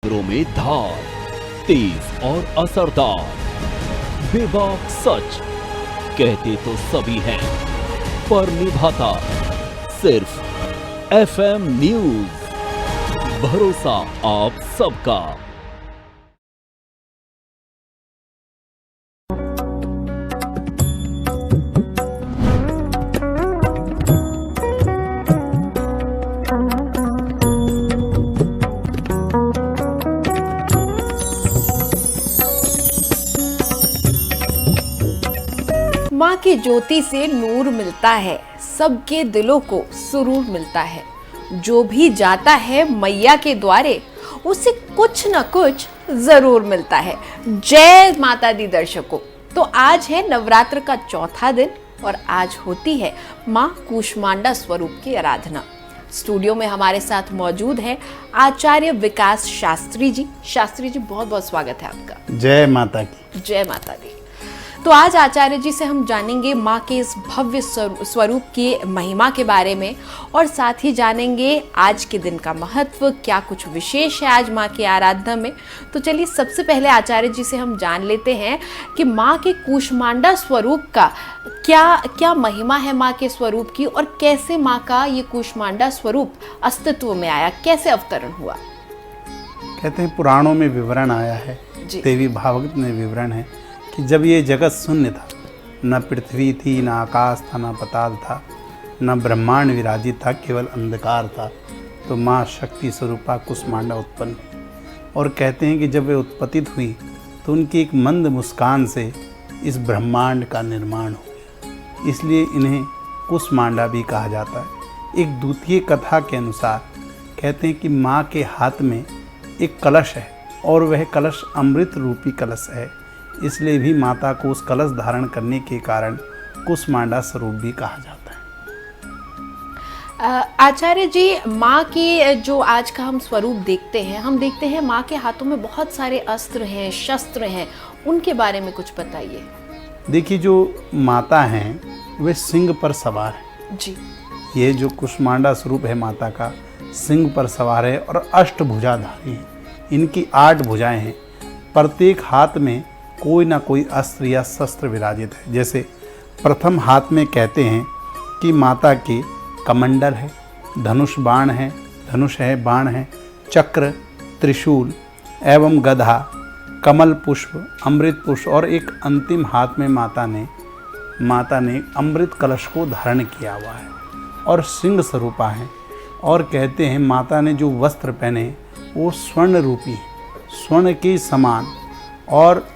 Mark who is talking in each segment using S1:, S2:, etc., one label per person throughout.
S1: खबरों में धार, तेज और असरदार, बेबाक सच कहते तो सभी हैं, पर निभाता सिर्फ एफएम न्यूज। भरोसा आप सबका।
S2: माँ की ज्योति से नूर मिलता है, सबके दिलों को सुरूर मिलता है। जो भी जाता है मैया के द्वारे, उसे कुछ न कुछ जरूर मिलता है। जय माता दी दर्शकों। तो आज है नवरात्र का चौथा दिन और आज होती है माँ कूष्मांडा स्वरूप की आराधना। स्टूडियो में हमारे साथ मौजूद है आचार्य विकास शास्त्री जी। शास्त्री जी, बहुत बहुत स्वागत है आपका।
S3: जय माता की।
S2: जय माता दी। तो आज आचार्य जी से हम जानेंगे माँ के इस भव्य स्वरूप की महिमा के बारे में और साथ ही जानेंगे आज के दिन का महत्व, क्या कुछ विशेष है आज माँ की आराधना में। तो चलिए सबसे पहले आचार्य जी से हम जान लेते हैं कि माँ के कूष्मांडा स्वरूप का क्या महिमा है माँ के स्वरूप की, और कैसे माँ का ये कूष्मांडा स्वरूप अस्तित्व में आया, कैसे अवतरण हुआ।
S3: कहते हैं पुराणों में विवरण आया है, देवी भागवत में विवरण है कि जब ये जगत शून्य था, न पृथ्वी थी, न आकाश था, न पताल था, न ब्रह्मांड विराजित था, केवल अंधकार था, तो माँ शक्ति स्वरूपा कूष्मांडा उत्पन्न हुई। और कहते हैं कि जब वे उत्पत्तित हुई तो उनकी एक मंद मुस्कान से इस ब्रह्मांड का निर्माण हो गया, इसलिए इन्हें कूष्मांडा भी कहा जाता है। एक द्वितीय कथा के अनुसार कहते हैं कि माँ के हाथ में एक कलश है और वह कलश अमृत रूपी कलश है, इसलिए भी माता को उस कलश धारण करने के कारण कूष्मांडा स्वरूप भी कहा जाता है।
S2: आचार्य जी, माँ की जो आज का हम स्वरूप देखते हैं, हम देखते हैं माँ के हाथों में बहुत सारे अस्त्र हैं, शस्त्र हैं, उनके बारे में कुछ बताइए।
S3: देखिए, जो माता हैं वे सिंह पर सवार हैं
S2: जी।
S3: ये जो कूष्मांडा स्वरूप है माता का, सिंह पर सवार है और अष्टभुजाधारी है। इनकी 8 भुजाएं हैं, प्रत्येक हाथ में कोई ना कोई अस्त्र या शस्त्र विराजित है। जैसे प्रथम हाथ में कहते हैं कि माता के कमंडल है, धनुष बाण है, धनुष है, बाण है, चक्र, त्रिशूल एवं गदा, कमल पुष्प, अमृत पुष्प, और एक अंतिम हाथ में माता ने अमृत कलश को धारण किया हुआ है और सिंह स्वरूपा है। और कहते हैं माता ने जो वस्त्र पहने वो स्वर्ण रूपी है, स्वर्ण के समान, और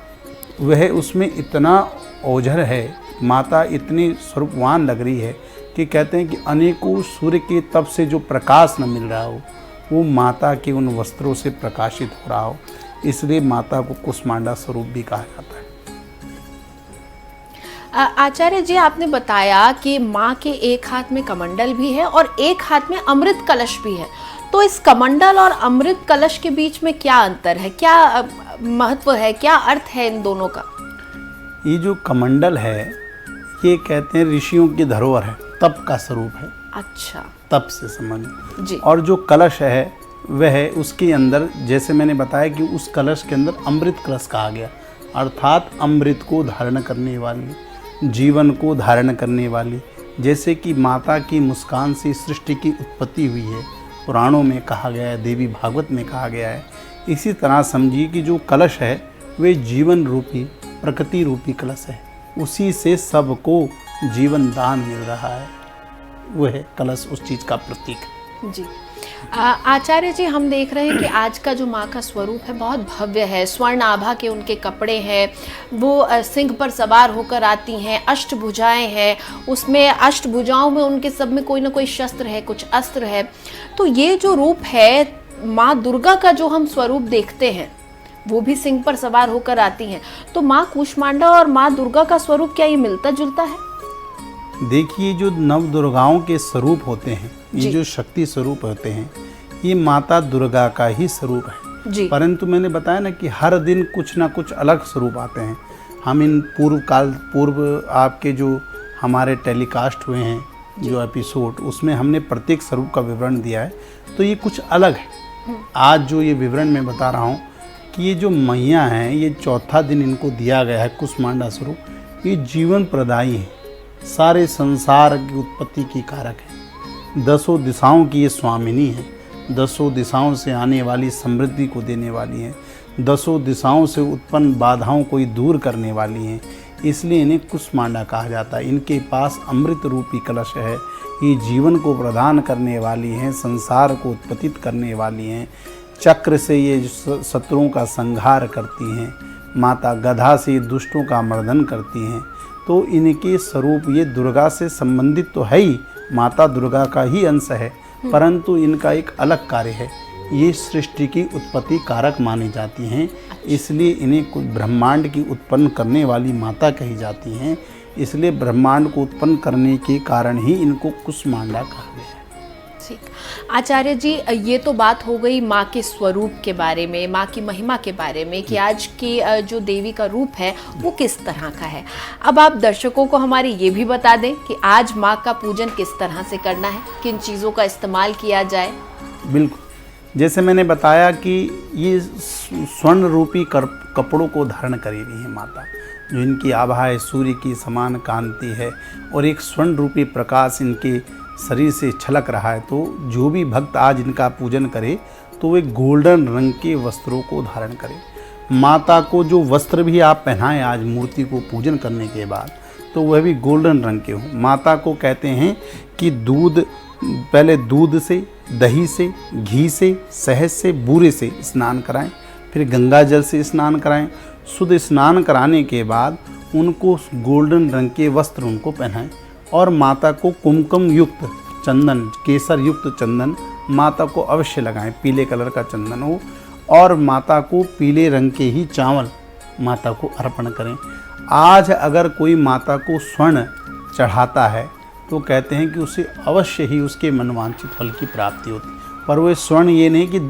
S3: वह उसमें इतना ओझर है, माता इतनी स्वरूपवान लग रही है कि कहते हैं कि अनेकों सूर्य के तप से जो प्रकाश न मिल रहा हो वो माता के उन वस्त्रों से प्रकाशित हो रहा हो, इसलिए माता को कूष्मांडा स्वरूप भी कहा जाता है।
S2: आचार्य जी, आपने बताया कि माँ के एक हाथ में कमंडल भी है और एक हाथ में अमृत कलश भी है, तो इस कमंडल और अमृत कलश के बीच में क्या अंतर है, क्या महत्व है, क्या अर्थ है इन दोनों का।
S3: ये जो कमंडल है ये कहते हैं ऋषियों की धरोहर है, तप का स्वरूप है।
S2: अच्छा।
S3: तप से संबंधित
S2: जी।
S3: और जो कलश है वह उसके अंदर, जैसे मैंने बताया कि उस कलश के अंदर अमृत कलश कहा गया, अर्थात अमृत को धारण करने वाली, जीवन को धारण करने वाली। जैसे कि माता की मुस्कान से सृष्टि की उत्पत्ति हुई है, पुराणों में कहा गया है, देवी भागवत में कहा गया है। इसी तरह समझिए कि जो कलश है वे जीवन रूपी, प्रकृति रूपी कलश है, उसी से सबको जीवन दान मिल रहा है, वह कलश उस चीज़ का प्रतीक है।
S2: जी। आचार्य जी, हम देख रहे हैं कि आज का जो माँ का स्वरूप है बहुत भव्य है, स्वर्ण आभा के उनके कपड़े हैं, वो सिंह पर सवार होकर आती हैं, अष्टभुजाएं हैं, उसमें अष्टभुजाओं में उनके सब में कोई ना कोई शस्त्र है, कुछ अस्त्र है। तो ये जो रूप है माँ दुर्गा का, जो हम स्वरूप देखते हैं, वो भी सिंह पर सवार होकर आती हैं, तो माँ कूष्मांडा और माँ दुर्गा का स्वरूप क्या ये मिलता जुलता है?
S3: देखिए, जो नव दुर्गाओं के स्वरूप होते हैं, ये जो शक्ति स्वरूप होते हैं, ये माता दुर्गा का ही स्वरूप है
S2: जी।
S3: परंतु मैंने बताया ना कि हर दिन कुछ ना कुछ अलग स्वरूप आते हैं। हम इन पूर्व आपके जो हमारे टेलीकास्ट हुए हैं जो एपिसोड, उसमें हमने प्रत्येक स्वरूप का विवरण दिया है, तो ये कुछ अलग है। आज जो ये विवरण मैं बता रहा हूँ कि ये जो मैया हैं, ये चौथा दिन इनको दिया गया है कुष्मांडा स्वरूप, ये जीवन प्रदायी है, सारे संसार की उत्पत्ति की कारक है, 10 दिशाओं की ये स्वामिनी है, 10 दिशाओं से आने वाली समृद्धि को देने वाली है, 10 दिशाओं से उत्पन्न बाधाओं को ही दूर करने वाली हैं। इसलिए इन्हें कुष्मांडा कहा जाता है। इनके पास अमृत रूपी कलश है, ये जीवन को प्रदान करने वाली हैं, संसार को उत्पत्तित करने वाली हैं। चक्र से ये शत्रुओं का संहार करती हैं, माता गधा से दुष्टों का मर्दन करती हैं। तो इनके स्वरूप ये दुर्गा से संबंधित तो है ही, माता दुर्गा का ही अंश है, परंतु इनका एक अलग कार्य है, ये सृष्टि की उत्पत्ति कारक मानी जाती हैं। इसलिए इन्हें कुछ ब्रह्मांड की उत्पन्न करने वाली माता कही जाती हैं। इसलिए ब्रह्मांड को उत्पन्न करने के कारण ही इनको कुष्मांडा कहा गया है।
S2: ठीक, आचार्य जी, ये तो बात हो गई माँ के स्वरूप के बारे में, माँ की महिमा के बारे में कि आज की जो देवी का रूप है वो किस तरह का है। अब आप दर्शकों को हमारे ये भी बता दें कि आज माँ का पूजन किस तरह से करना है, किन चीज़ों का इस्तेमाल किया जाए।
S3: बिल्कुल, जैसे मैंने बताया कि ये स्वर्ण रूपी कपड़ों को धारण करी हुई है माता, जो इनकी आभा है, सूर्य की समान कांति है और एक स्वर्ण रूपी प्रकाश इनके शरीर से छलक रहा है। तो जो भी भक्त आज इनका पूजन करे तो वे गोल्डन रंग के वस्त्रों को धारण करे। माता को जो वस्त्र भी आप पहनाएं आज मूर्ति को पूजन करने के बाद, तो वह भी गोल्डन रंग के हों। माता को कहते हैं कि पहले दूध से, दही से, घी से, शहद से, बूरे से स्नान कराएं, फिर गंगा जल से स्नान कराएं। शुद्ध स्नान कराने के बाद उनको गोल्डन रंग के वस्त्र उनको पहनाएं और माता को कुमकुम युक्त चंदन, केसर युक्त चंदन माता को अवश्य लगाएं, पीले कलर का चंदन हो, और माता को पीले रंग के ही चावल माता को अर्पण करें। आज अगर कोई माता को स्वर्ण चढ़ाता है तो कहते हैं कि उसे अवश्य ही उसके मनवांछित फल की प्राप्ति होती है। पर वो स्वर्ण ये नहीं कि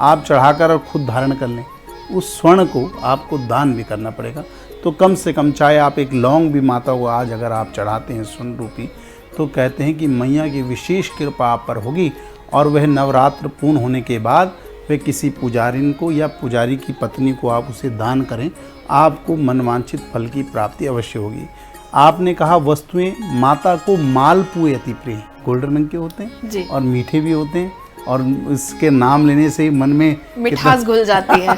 S3: आप चढ़ाकर और खुद धारण कर लें, उस स्वर्ण को आपको दान भी करना पड़ेगा। तो कम से कम चाहे आप एक लौंग भी माता को आज अगर आप चढ़ाते हैं स्वर्ण रूपी, तो कहते हैं कि मैया की विशेष कृपा आप पर होगी और वह नवरात्र पूर्ण होने के बाद वह किसी पुजारिन को या पुजारी की पत्नी को आप उसे दान करें, आपको मनवांछित फल की प्राप्ति अवश्य होगी। आपने कहा वस्तुएं, माता को मालपुए अति प्रिय, गोल्डन रंग के होते हैं
S2: जी।
S3: और मीठे भी होते हैं और इसके नाम लेने से मन में
S2: मिठास घुल जाती है।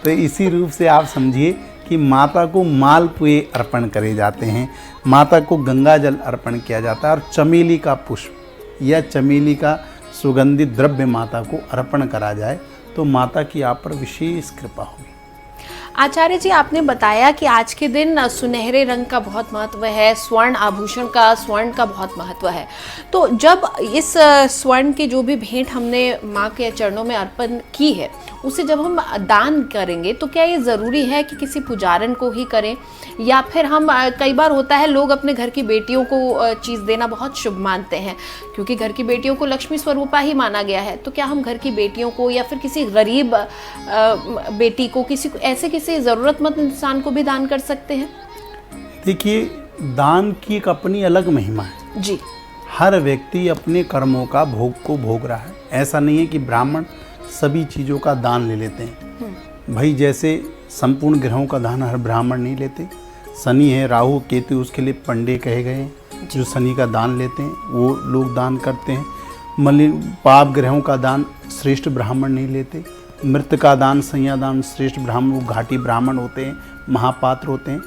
S3: तो इसी रूप से आप समझिए कि माता को मालपुए अर्पण करे जाते हैं, माता को गंगा जल अर्पण किया जाता है और चमेली का पुष्प या चमेली का सुगंधित द्रव्य माता को अर्पण करा जाए तो माता की आप पर विशेष कृपा होगी।
S2: आचार्य जी, आपने बताया कि आज के दिन सुनहरे रंग का बहुत महत्व है, स्वर्ण आभूषण का, स्वर्ण का बहुत महत्व है। तो जब इस स्वर्ण की जो भी भेंट हमने माँ के चरणों में अर्पण की है, उसे जब हम दान करेंगे तो क्या ये ज़रूरी है कि किसी पुजारन को ही करें, या फिर हम कई बार होता है लोग अपने घर की बेटियों को चीज़ देना बहुत शुभ मानते हैं, क्योंकि घर की बेटियों को लक्ष्मी स्वरूपा ही माना गया है। तो क्या हम घर की बेटियों को या फिर किसी गरीब बेटी को, किसी ज़रूरतमंद इंसान को भी दान कर सकते हैं?
S3: देखिए, दान की एक अपनी अलग महिमा है
S2: जी।
S3: हर व्यक्ति अपने कर्मों का भोग को भोग रहा है। ऐसा नहीं है कि ब्राह्मण सभी चीज़ों का दान ले लेते हैं। भाई जैसे संपूर्ण ग्रहों का दान हर ब्राह्मण नहीं लेते। शनि है, राहु, केतु, उसके लिए पंडे कहे गए हैं जो शनि का दान लेते हैं, वो लोग दान करते हैं। पाप ग्रहों का दान श्रेष्ठ ब्राह्मण नहीं लेते। मृत का दान, संज्ञादान श्रेष्ठ ब्राह्मण, वो घाटी ब्राह्मण होते हैं, महापात्र होते हैं।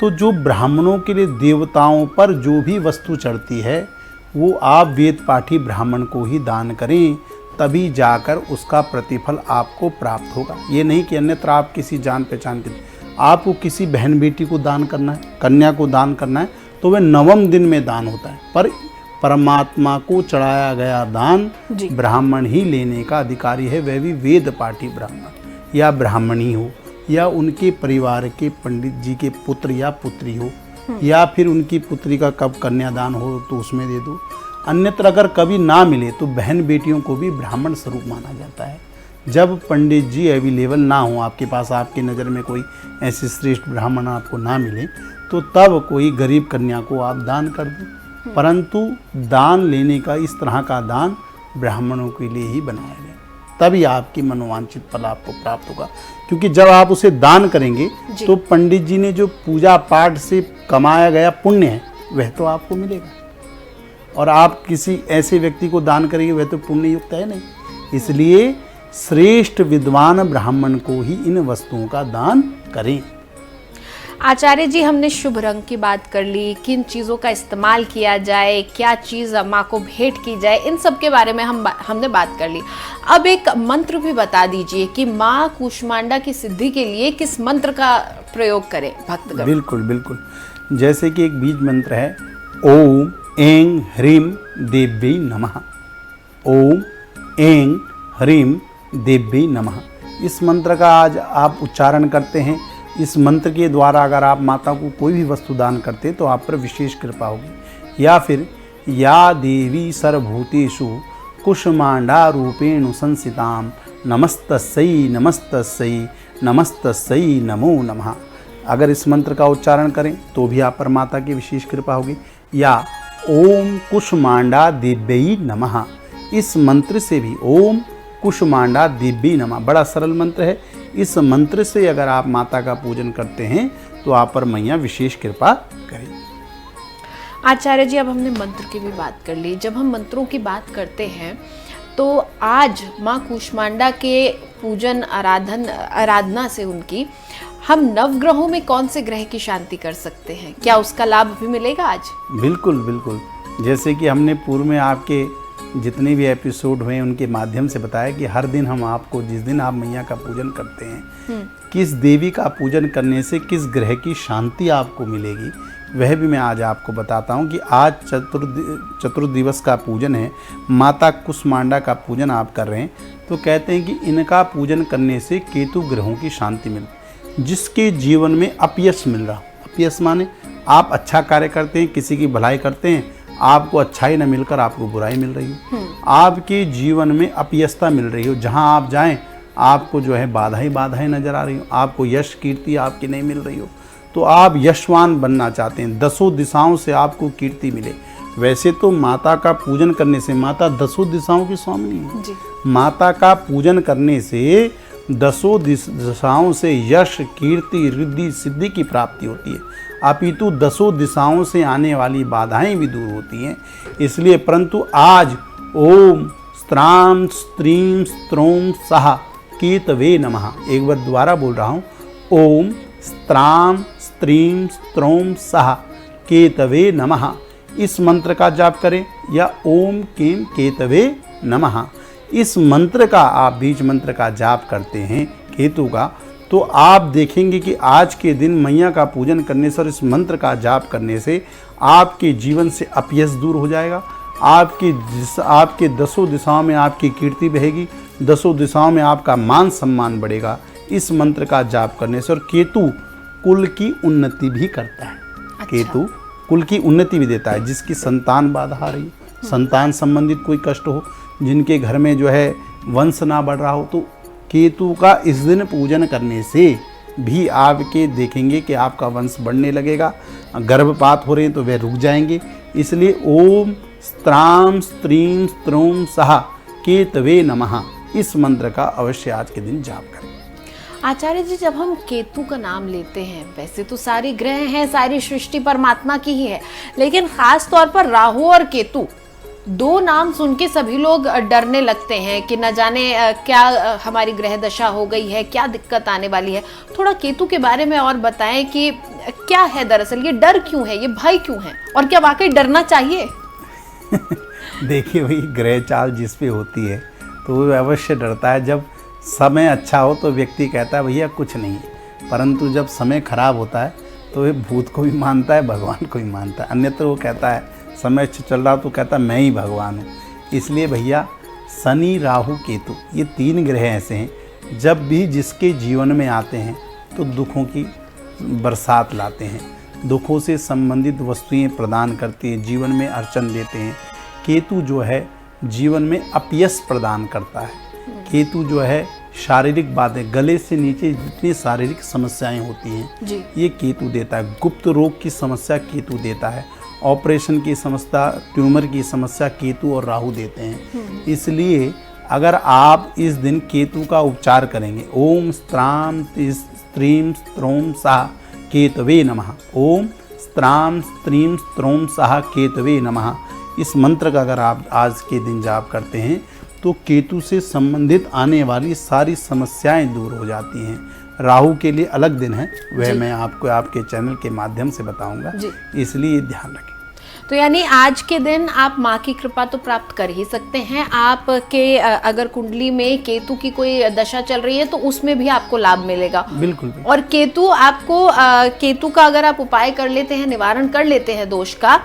S3: तो जो ब्राह्मणों के लिए देवताओं पर जो भी वस्तु चढ़ती है वो आप वेद पाठी ब्राह्मण को ही दान करें, तभी जाकर उसका प्रतिफल आपको प्राप्त होगा। ये नहीं कि अन्यत्र आप किसी जान पहचान के, आपको किसी बहन बेटी को दान करना है, कन्या को दान करना है, तो वह 9वें दिन में दान होता है। पर परमात्मा को चढ़ाया गया दान ब्राह्मण ही लेने का अधिकारी है, वह भी वेद पाठी ब्राह्मण या ब्राह्मणी हो, या उनके परिवार के पंडित जी के पुत्र या पुत्री हो, या फिर उनकी पुत्री का कब कन्यादान हो तो उसमें दे दो। अन्यत्र अगर कभी ना मिले तो बहन बेटियों को भी ब्राह्मण स्वरूप माना जाता है। जब पंडित जी अवेलेबल ना हो आपके पास, आपकी नज़र में कोई ऐसे श्रेष्ठ ब्राह्मण आपको ना मिले, तो तब कोई गरीब कन्या को आप दान कर दें। परंतु दान लेने का, इस तरह का दान ब्राह्मणों के लिए ही बनाया गया। तभी आपकी मनोवांछित फल आपको प्राप्त होगा। क्योंकि जब आप उसे दान करेंगे
S2: जी।
S3: तो पंडित जी ने जो पूजा पाठ से कमाया गया पुण्य है वह तो आपको मिलेगा, और आप किसी ऐसे व्यक्ति को दान करेंगे वह तो पुण्य युक्त है नहीं। इसलिए श्रेष्ठ विद्वान ब्राह्मण को ही इन वस्तुओं का दान करें।
S2: आचार्य जी, हमने शुभ रंग की बात कर ली, किन चीज़ों का इस्तेमाल किया जाए, क्या चीज़ माँ को भेंट की जाए, इन सब के बारे में हमने बात कर ली। अब एक मंत्र भी बता दीजिए कि माँ कूष्मांडा की सिद्धि के लिए किस मंत्र का प्रयोग करें भक्तगण।
S3: बिल्कुल बिल्कुल, जैसे कि एक बीज मंत्र है, ओम ऐं ह्रीं देव्यै नमः। ओम ऐं ह्रीं देव्यै नमः। इस मंत्र का आज आप उच्चारण करते हैं। इस मंत्र के द्वारा अगर आप माता को कोई भी वस्तु दान करते हैं तो आप पर विशेष कृपा होगी। या फिर या देवी सर्वभूतेषु कुष्मांडा रूपेण संसितां नमस्तस्यै नमस्तस्यै नमस्तस्यै नमो नमः। अगर इस मंत्र का उच्चारण करें तो भी आप पर माता की विशेष कृपा होगी। या ओम कुष्मांडा देव्यै नमः, इस मंत्र से भी ओम कुष्मांडा देव्यै नमः, बड़ा सरल मंत्र है। इस मंत्र से अगर आप माता का पूजन करते हैं तो आप पर मैया विशेष कृपा करें।
S2: आचार्य जी, अब हमने मंत्र की भी बात कर ली। जब हम मंत्रों की बात करते हैं तो आज माँ कूष्मांडा के पूजन आराधना से उनकी हम नवग्रहों में कौन से ग्रह की शांति कर सकते हैं? क्या उसका लाभ भी मिलेगा आज?
S3: बिल्कुल बिल्कुल, जैसे कि हमने पूर्व में आपके जितने भी एपिसोड हुए उनके माध्यम से बताया कि हर दिन हम आपको, जिस दिन आप मैया का पूजन करते हैं, किस देवी का पूजन करने से किस ग्रह की शांति आपको मिलेगी, वह भी मैं आज आपको बताता हूं कि आज चतुर्दिवस का पूजन है, माता कुष्मांडा का पूजन आप कर रहे हैं, तो कहते हैं कि इनका पूजन करने से केतु ग्रहों की शांति मिलती। जिसके जीवन में अपयश मिल रहा, अपयश माने आप अच्छा कार्य करते हैं, किसी की भलाई करते हैं, आपको अच्छाई न मिलकर आपको बुराई मिल रही हो, आपके जीवन में अपयशता मिल रही हो, जहां आप जाएं आपको जो है बाधाएं नजर आ रही हो, आपको यश कीर्ति आपकी नहीं मिल रही हो, तो आप यशवान बनना चाहते हैं, दसों दिशाओं से आपको कीर्ति मिले। वैसे तो माता का पूजन करने से, माता दसों दिशाओं की स्वामिनी है
S2: जी।
S3: माता का पूजन करने से दसों दिशाओं से यश कीर्ति रिद्धि सिद्धि की प्राप्ति होती है, अपितु दसों दिशाओं से आने वाली बाधाएं भी दूर होती हैं। इसलिए परंतु आज ओम स्त्रां स्त्रीं स्त्रों सहा केतवे नमः, एक बार दोबारा बोल रहा हूँ, ओम स्त्रां स्त्रीं स्त्रों सहा केतवे नमः, इस मंत्र का जाप करें। या ओम केम केतवे नमः, इस मंत्र का आप बीज मंत्र का जाप करते हैं केतु का, तो आप देखेंगे कि आज के दिन मैया का पूजन करने से और इस मंत्र का जाप करने से आपके जीवन से अपयश दूर हो जाएगा, आपके दसों दिशाओं में आपकी कीर्ति बहेगी, दसों दिशाओं में आपका मान सम्मान बढ़ेगा इस मंत्र का जाप करने से। और केतु कुल की उन्नति भी करता है।
S2: अच्छा।
S3: केतु कुल की उन्नति भी देता है। जिसकी संतान बाधा आ रही, संतान संबंधित कोई कष्ट हो, जिनके घर में जो है वंश ना बढ़ रहा हो, तो केतु का इस दिन पूजन करने से भी आपके देखेंगे कि आपका वंश बढ़ने लगेगा। गर्भपात हो रहे हैं तो वे रुक जाएंगे। इसलिए ओम स्त्रां स्त्रीं स्त्रों सहा केतवे नमः, इस मंत्र का अवश्य आज के दिन जाप करें।
S2: आचार्य जी, जब हम केतु का नाम लेते हैं, वैसे तो सारे ग्रह हैं, सारी सृष्टि परमात्मा की ही है, लेकिन खास तौर पर राहु और केतु, दो नाम सुन के सभी लोग डरने लगते हैं कि न जाने क्या हमारी ग्रह दशा हो गई है, क्या दिक्कत आने वाली है। थोड़ा केतु के बारे में और बताएं कि क्या है दरअसल, ये डर क्यों है, ये भय क्यों है, और क्या वाकई डरना चाहिए?
S3: देखिए भाई, ग्रह चाल जिस पे होती है तो वो अवश्य डरता है। जब समय अच्छा हो तो व्यक्ति कहता है भैया कुछ नहीं, परंतु जब समय खराब होता है तो वे भूत को भी मानता है, भगवान को भी मानता है। अन्यत्र वो कहता है समय अच्छा चल रहा तो कहता है मैं ही भगवान हूँ। इसलिए भैया शनि राहु केतु ये तीन ग्रह ऐसे हैं, जब भी जिसके जीवन में आते हैं तो दुखों की बरसात लाते हैं, दुखों से संबंधित वस्तुएं प्रदान करती हैं, जीवन में अड़चन देते हैं। केतु जो है जीवन में अपयश प्रदान करता है। केतु जो है शारीरिक बातें, गले से नीचे जितनी शारीरिक समस्याएं होती हैं
S2: जी।
S3: ये केतु देता है। गुप्त रोग की समस्या केतु देता है, ऑपरेशन की समस्या, ट्यूमर की समस्या केतु और राहु देते हैं। इसलिए अगर आप इस दिन केतु का उपचार करेंगे, ओम स्त्राम स्त्रीम स्त्रोम सह केतवे नमः, ओम स्त्राम स्त्रीम स्त्रोम सह केतवे नमः, इस मंत्र का अगर आप आज के दिन जाप करते हैं तो केतु से संबंधित आने वाली सारी समस्याएं दूर हो जाती हैं। राहु के लिए अलग दिन है, वह मैं आपको आपके चैनल के माध्यम से बताऊंगा, इसलिए ध्यान रखें।
S2: तो यानी आज के दिन आप माँ की कृपा तो प्राप्त कर ही सकते हैं। आपके अगर कुंडली में केतु की कोई दशा चल रही है तो उसमें भी आपको लाभ मिलेगा।
S3: बिल्कुल।
S2: और केतु आपको केतु का अगर आप उपाय कर लेते हैं, निवारण कर लेते हैं दोष का,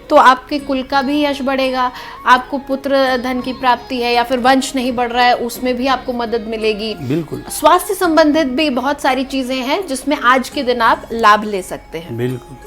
S2: तो आपके कुल का भी यश बढ़ेगा। आपको पुत्र धन की प्राप्ति है या फिर वंश नहीं बढ़ रहा है, उसमें भी आपको मदद मिलेगी।
S3: बिल्कुल।
S2: स्वास्थ्य संबंधित भी बहुत सारी चीजें हैं जिसमें आज के दिन आप लाभ ले सकते हैं।
S3: बिल्कुल।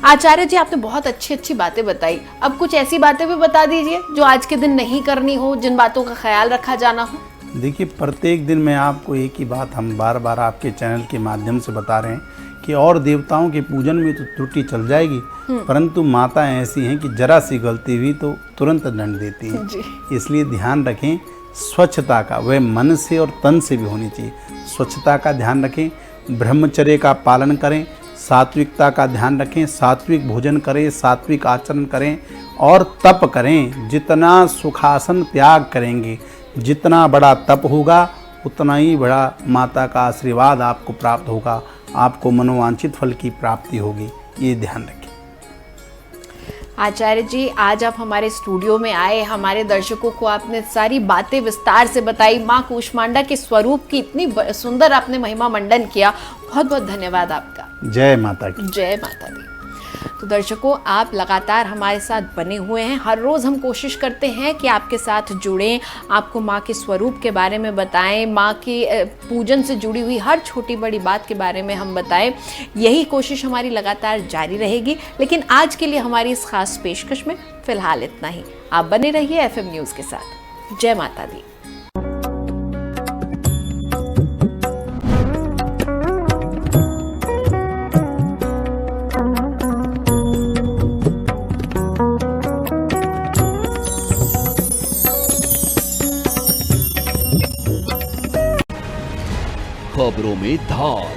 S2: आचार्य जी, आपने बहुत अच्छी अच्छी बातें बताई। अब कुछ ऐसी बातें भी बता दीजिए जो आज के दिन नहीं करनी हो, जिन बातों का ख्याल रखा जाना हो।
S3: देखिए, प्रत्येक दिन मैं आपको एक ही बात हम बार बार आपके चैनल के माध्यम से बता रहे हैं कि और देवताओं के पूजन में तो त्रुटि चल जाएगी, परंतु माता ऐसी हैं कि जरा सी गलती हुई तो तुरंत दंड देती हैं। इसलिए ध्यान रखें स्वच्छता का, वह मन से और तन से भी होनी चाहिए। स्वच्छता का ध्यान रखें, ब्रह्मचर्य का पालन करें, सात्विकता का ध्यान रखें, सात्विक भोजन करें, सात्विक आचरण करें और तप करें। जितना सुखासन त्याग करेंगे, जितना बड़ा तप होगा, उतना ही बड़ा माता का आशीर्वाद आपको प्राप्त होगा, आपको मनोवांछित फल की प्राप्ति होगी, ये ध्यान रखें।
S2: आचार्य जी, आज आप हमारे स्टूडियो में आए, हमारे दर्शकों को आपने सारी बातें विस्तार से बताई, माँ कूष्मांडा के स्वरूप की इतनी सुंदर आपने महिमा मंडन किया। बहुत बहुत धन्यवाद आपका।
S3: जय माता की।
S2: जय माता दी। तो दर्शकों, आप लगातार हमारे साथ बने हुए हैं। हर रोज़ हम कोशिश करते हैं कि आपके साथ जुड़ें, आपको माँ के स्वरूप के बारे में बताएं, माँ के पूजन से जुड़ी हुई हर छोटी बड़ी बात के बारे में हम बताएं। यही कोशिश हमारी लगातार जारी रहेगी। लेकिन आज के लिए हमारी इस खास पेशकश में फ़िलहाल इतना ही। आप बने रहिए FM न्यूज़ के साथ। जय माता दी।
S1: खबरों में धार,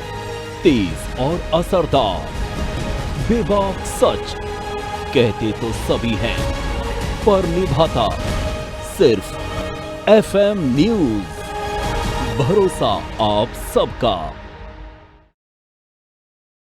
S1: तेज और असरदार, बेबाक सच कहते तो सभी हैं, पर निभाता सिर्फ FM न्यूज। भरोसा आप सबका।